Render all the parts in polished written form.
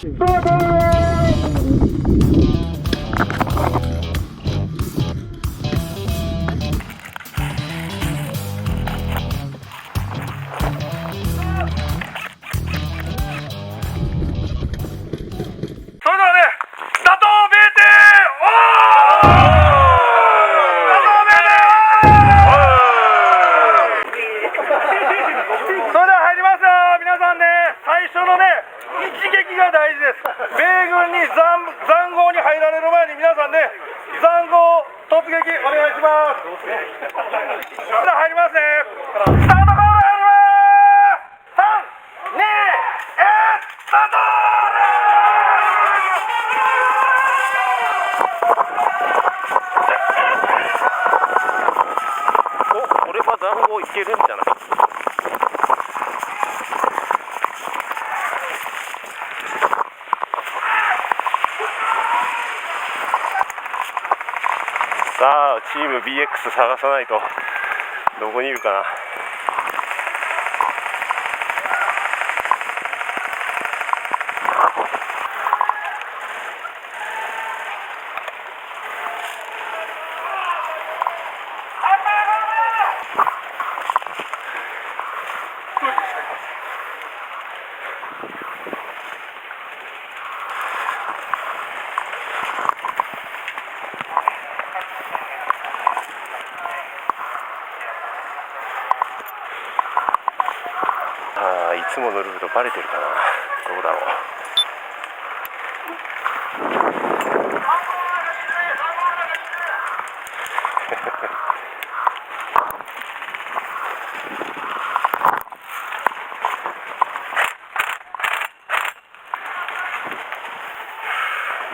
いけるんじゃない？さあチーム BX 探さないと。どこにいるかな。いつものルートバレてるかな。どうだろう。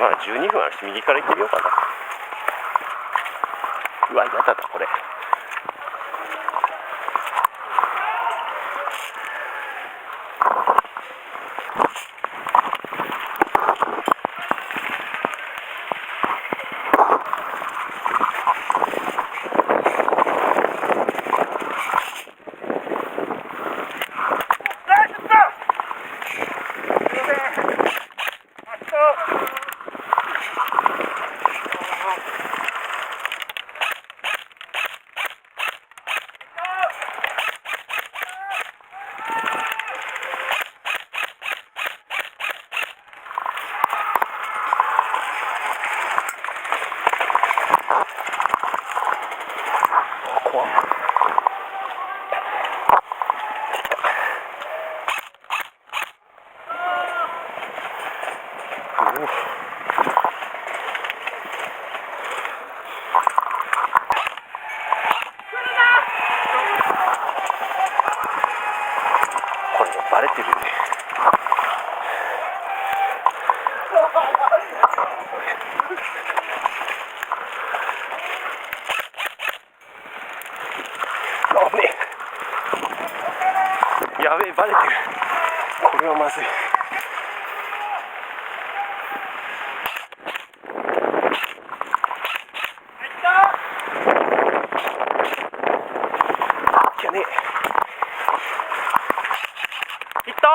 まあ12分あるし右から行ってみようかな。うわ、やだだこれ。これバレてるね。やべえ、バレてる。これはまずい。いやねえ。いった。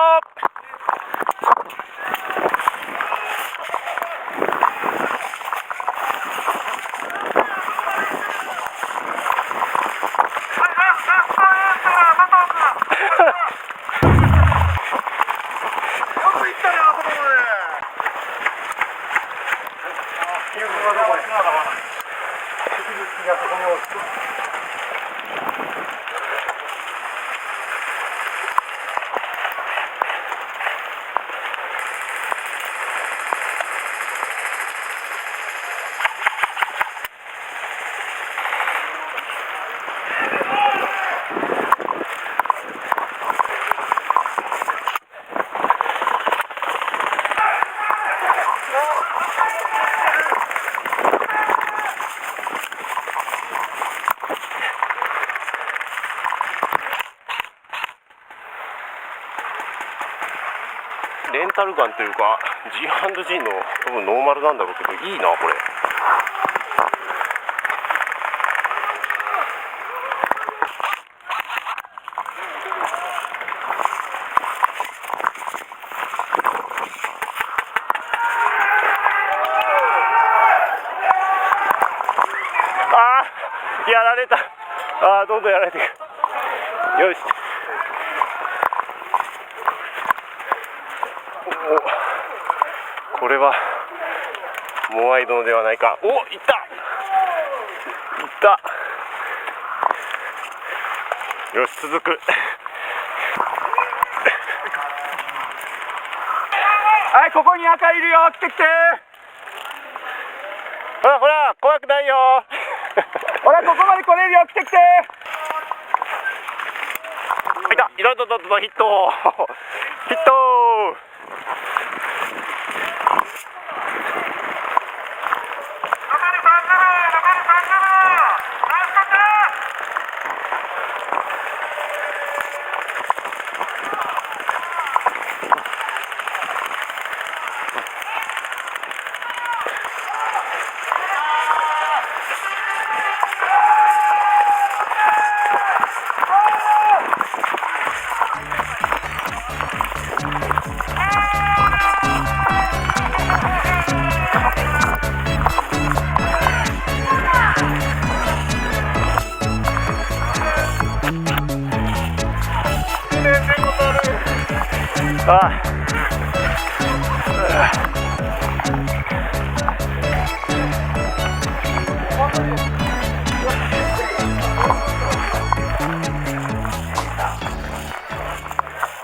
レンタルガンというか G&G の多分ノーマルなんだろうけど、いいなこれ。あーどんどんやられていく。よし、お、これはモアイ殿ではないか。お、いったいった。よし、続く。はい、ここに赤いるよ、来て来て。ほらほら、怖くないよ。ほら、ここまで来れるよ、来て来て。いた、いた、ヒットヒット。ああ。